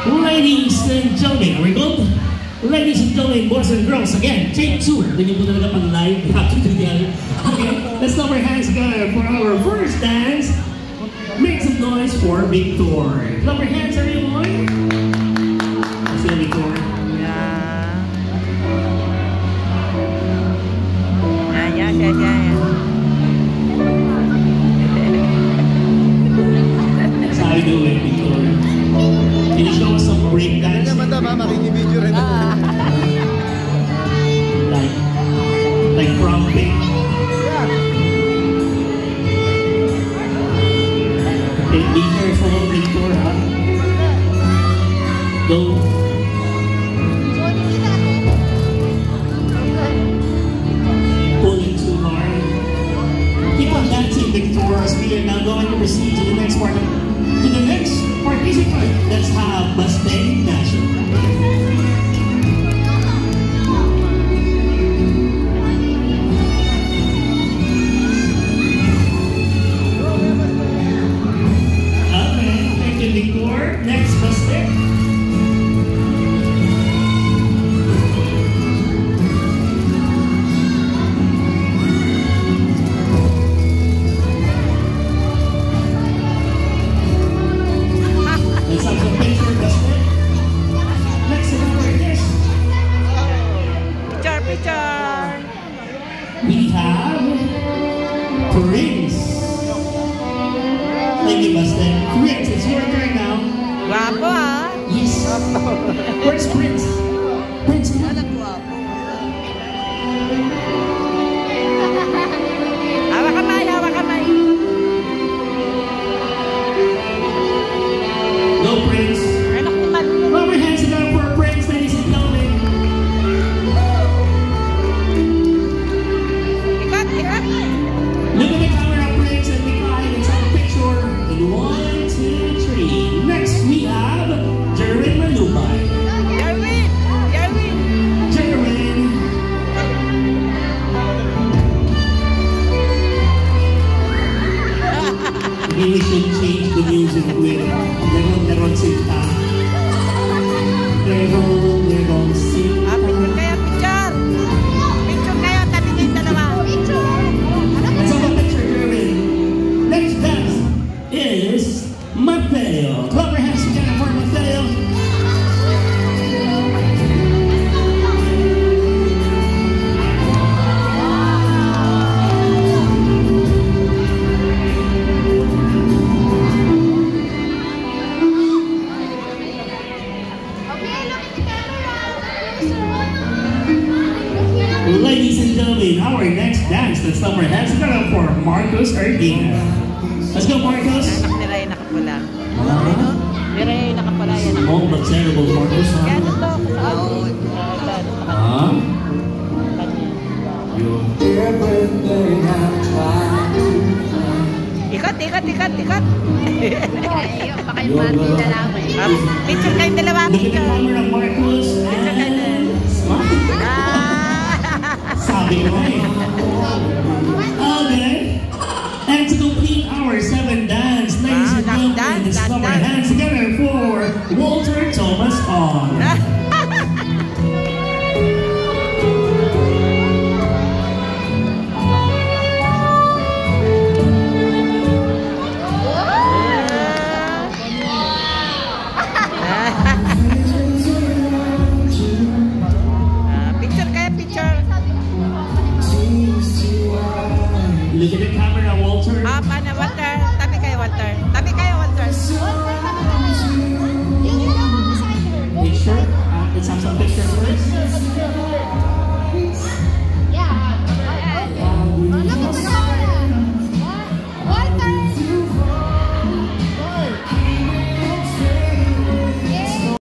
Ladies and gentlemen, are we good? Ladies and gentlemen, boys and girls, again, take two. Hindi po talaga pang live. We have to do together. Okay, let's throw our hands together for our first dance. Make some noise for Victor. Clap your hands, everyone. Let's go, Victor. Yeah. That's how you do it, Victor. Can you show us some break dance? Like romping. Okay, be careful, Victor, huh? Go. Pulling too hard. Keep on dancing, Victor, as we are now going to proceed to the next part. To the next participant. Let's have Mustang Nation. Victor, next Mustang. Let's have some picture, Mustang. Next number is Picture. We have Prince. Thank you, Mustang. Prince, it's your turn now. Guwapo ah. Yes. Where's Prince? Prince, come on. Hawak kamay. Go, Prince. Clap your hands together for Prince, ladies and gentlemen. Ikat. Look at the camera, Prince, and be kind. Let's have a picture. In 1, 2, 3. Next, we have Jerwin Manubay. Yarwin. Jerwin. Maybe we should change the music with Leron Sinta. Leron Sinta. Picture. Picture kayo, tabi niyo yung dalawa. Let's have a picture, Jerwin. Next dance is Mateo. Clap your hands together for Mateo. Ladies and gentlemen, our next dance. Let's throw our hands together for Marcos Ardina. Let's go, Marcos. Anak ni Ray nakapula. Ni Ray nakapula yan. Oh, but terrible, Marcos, huh? Kaya ito. Huh? Ikat. Baka yung mati na lang eh. Picture kayong dalawa. Look at the camera, Marcos. Picture kayo na. Sabi ko eh. Okay. And to complete our 7 dance, ladies and gentlemen, let's throw our hands together for Walter Thomas on. Picture. Look at the camera, Walter. Apa na water.